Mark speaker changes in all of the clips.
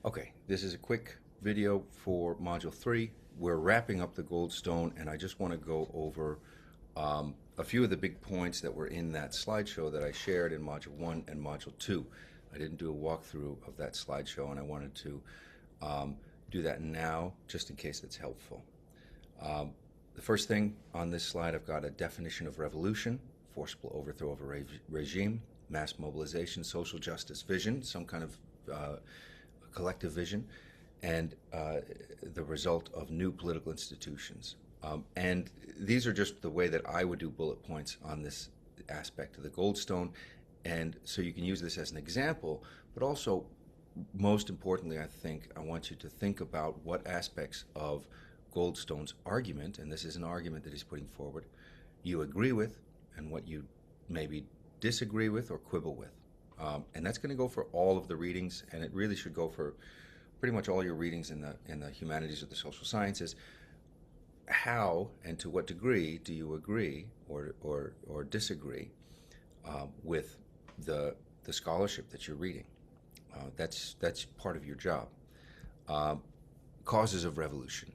Speaker 1: Okay, this is a quick video for Module 3. We're wrapping up the Goldstone, and I just want to go over a few of the big points that were in that slideshow that I shared in Module 1 and Module 2. I didn't do a walkthrough of that slideshow, and I wanted to do that now, just in case it's helpful. The first thing on this slide, I've got a definition of revolution: forcible overthrow of a regime, mass mobilization, social justice vision, some kind of collective vision, and the result of new political institutions. And these are just the way that I would do bullet points on this aspect of the Goldstone. And so you can use this as an example, but also, most importantly, I think I want you to think about what aspects of Goldstone's argument, and this is an argument that he's putting forward, you agree with, and what you maybe disagree with or quibble with. And that's going to go for all of the readings, and it really should go for pretty much all your readings in the humanities or the social sciences. How and to what degree do you agree or disagree with the scholarship that you're reading? That's part of your job. Causes of revolution.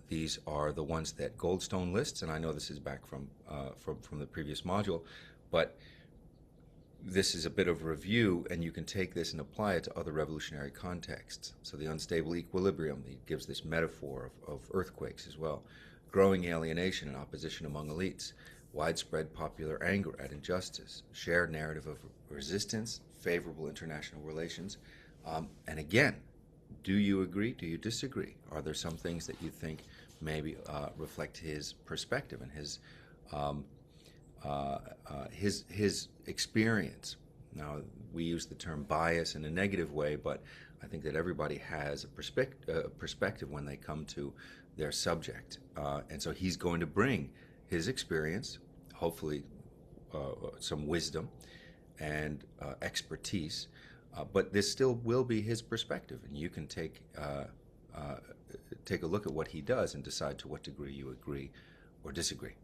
Speaker 1: These are the ones that Goldstone lists, and I know this is back from the previous module, but this is a bit of review, and you can take this and apply it to other revolutionary contexts. So the unstable equilibrium, he gives this metaphor of earthquakes as well. Growing alienation and opposition among elites, widespread popular anger at injustice, shared narrative of resistance, favorable international relations. And again, do you agree? Do you disagree? Are there some things that you think maybe reflect his perspective and his experience? Now, we use the term bias in a negative way, but I think that everybody has a perspective when they come to their subject. And so he's going to bring his experience, hopefully some wisdom and expertise, but this still will be his perspective, and you can take a look at what he does and decide to what degree you agree or disagree.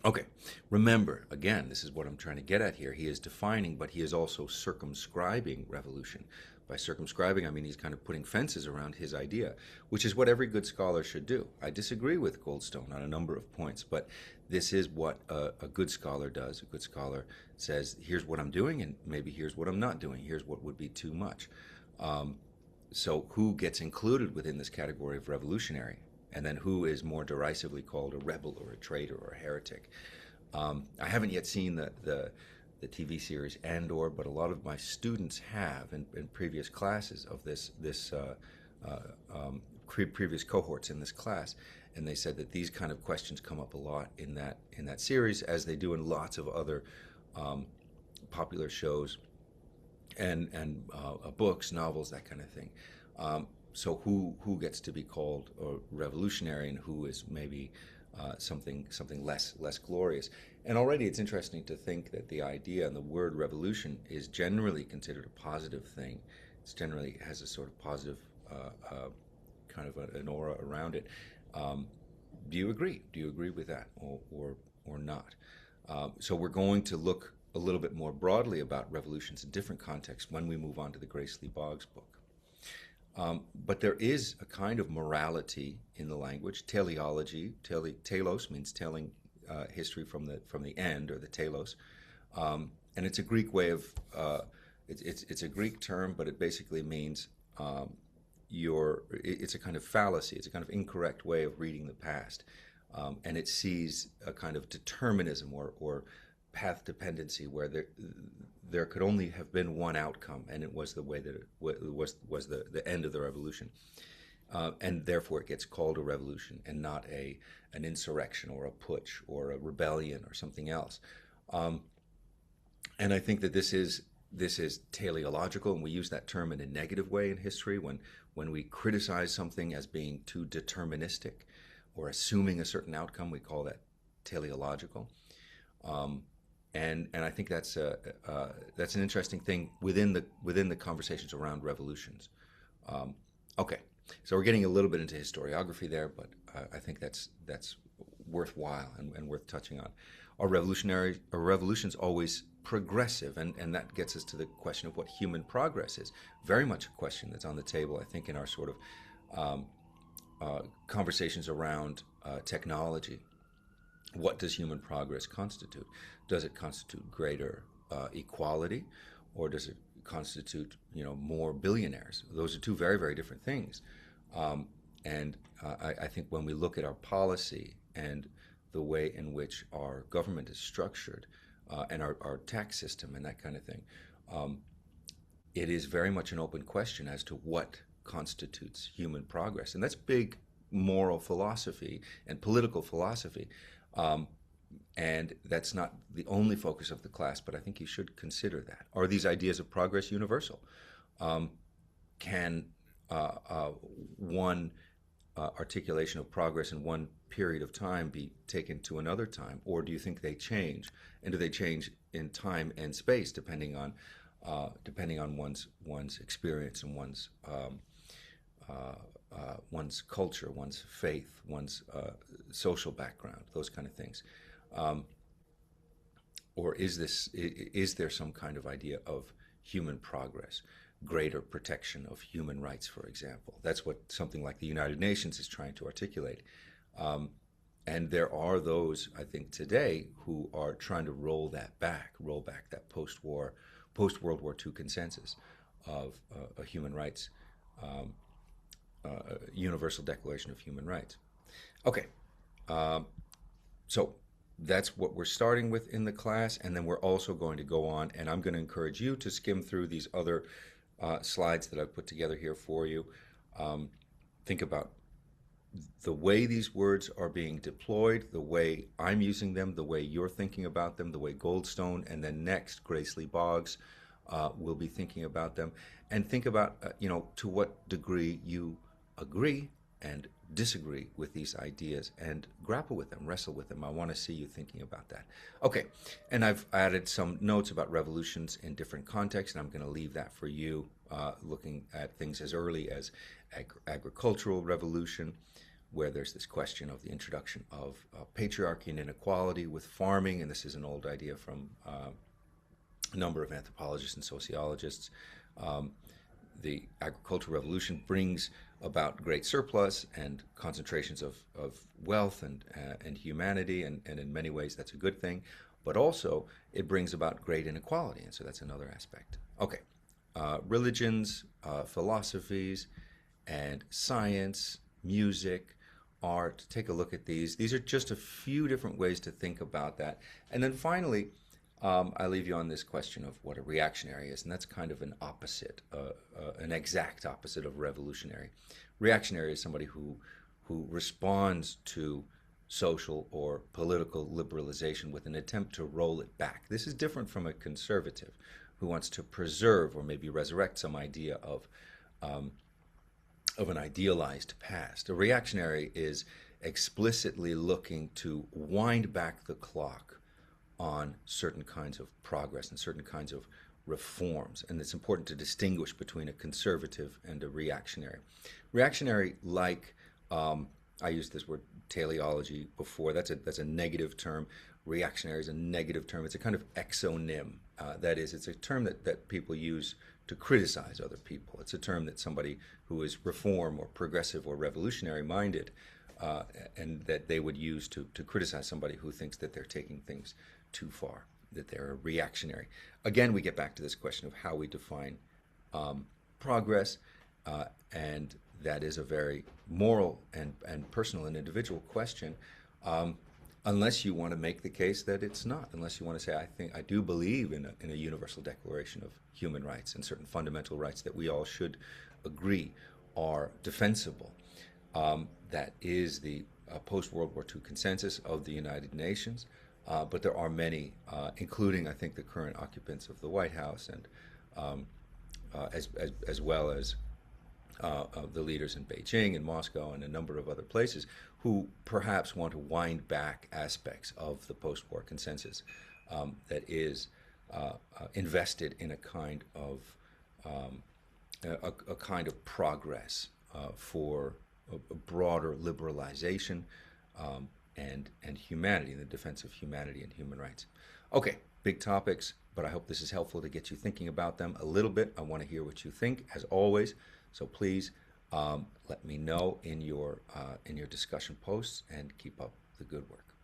Speaker 1: Okay, remember, again, this is what I'm trying to get at here. He is defining, but he is also circumscribing revolution. By circumscribing, I mean he's kind of putting fences around his idea, which is what every good scholar should do. I disagree with Goldstone on a number of points, but this is what a good scholar does. A good scholar says, here's what I'm doing, and maybe here's what I'm not doing. Here's what would be too much. So who gets included within this category of revolutionary? And then who is more derisively called a rebel or a traitor or a heretic? I haven't yet seen the TV series Andor, but a lot of my students have in previous classes of previous cohorts in this class, and they said that these kind of questions come up a lot in that series, as they do in lots of other popular shows and books, novels, that kind of thing. So who gets to be called a revolutionary, and who is maybe something less glorious? And already it's interesting to think that the idea and the word revolution is generally considered a positive thing. It generally has a sort of positive kind of an aura around it. Do you agree? Do you agree with that, or not? So we're going to look a little bit more broadly about revolutions in different contexts when we move on to the Grace Lee Boggs book. But there is a kind of morality in the language. Teleology, telos means telling history from the end, or the telos, and it's a Greek way of it's a Greek term, but it basically means it's a kind of fallacy. It's a kind of incorrect way of reading the past, and it sees a kind of determinism or path dependency, where there could only have been one outcome, and it was the way that it was the end of the revolution, and therefore it gets called a revolution and not an insurrection or a putsch or a rebellion or something else. And I think that this is teleological, and we use that term in a negative way in history when we criticize something as being too deterministic or assuming a certain outcome. We call that teleological. And I think that's an interesting thing within the conversations around revolutions. Okay, so we're getting a little bit into historiography there, but I think that's worthwhile and worth touching on. Are revolutions always progressive? And that gets us to the question of what human progress is. Very much a question that's on the table, I think, in our sort of conversations around technology. What does human progress constitute? Does it constitute greater equality, or does it constitute, more billionaires? Those are two very, very different things. I think when we look at our policy and the way in which our government is structured, and our tax system and that kind of thing, it is very much an open question as to what constitutes human progress. And that's big moral philosophy and political philosophy. And that's not the only focus of the class, but I think you should consider that. Are these ideas of progress universal? Can one articulation of progress in one period of time be taken to another time, or do you think they change? And do they change in time and space depending on one's experience and one's culture, one's faith, one's social background, those kind of things? Or is there some kind of idea of human progress, greater protection of human rights, for example? That's what something like the United Nations is trying to articulate. And there are those, I think, today who are trying to roll back that post-World War II consensus of a human rights, universal declaration of human rights. Okay, so that's what we're starting with in the class, and then we're also going to go on, and I'm going to encourage you to skim through these other slides that I've put together here for you. Think about the way these words are being deployed, the way I'm using them, the way you're thinking about them, the way Goldstone and then next Grace Lee Boggs will be thinking about them, and think about to what degree you agree and disagree with these ideas and grapple with them, wrestle with them. I want to see you thinking about that. Okay, and I've added some notes about revolutions in different contexts, and I'm going to leave that for you, looking at things as early as agricultural revolution, where there's this question of the introduction of patriarchy and inequality with farming, and this is an old idea from a number of anthropologists and sociologists. The agricultural revolution brings about great surplus and concentrations of wealth and humanity, and in many ways that's a good thing, but also it brings about great inequality, and so that's another aspect. Okay, religions, philosophies, and science, music, art. Take a look at these. These are just a few different ways to think about that. And then finally, I leave you on this question of what a reactionary is, and that's kind of an opposite, an exact opposite of revolutionary. Reactionary is somebody who responds to social or political liberalization with an attempt to roll it back. This is different from a conservative who wants to preserve or maybe resurrect some idea of an idealized past. A reactionary is explicitly looking to wind back the clock on certain kinds of progress and certain kinds of reforms. And it's important to distinguish between a conservative and a reactionary. Reactionary, like, I used this word teleology before, that's a negative term. Reactionary is a negative term. It's a kind of exonym. That is, it's a term that people use to criticize other people. It's a term that somebody who is reform or progressive or revolutionary minded, and that they would use to criticize somebody who thinks that they're taking things too far, that they're reactionary. Again, we get back to this question of how we define progress, and that is a very moral and personal and individual question, unless you want to make the case that it's not, unless you want to say, I do believe in a universal declaration of human rights and certain fundamental rights that we all should agree are defensible. That is the post-World War II consensus of the United Nations. But there are many, including, I think, the current occupants of the White House, and as well as the leaders in Beijing and Moscow and a number of other places, who perhaps want to wind back aspects of the post-war consensus that is invested in a kind of progress for a broader liberalization, and humanity, in the defense of humanity and human rights. Okay, big topics, but I hope this is helpful to get you thinking about them a little bit. I want to hear what you think, as always. So please let me know in your discussion posts, and keep up the good work.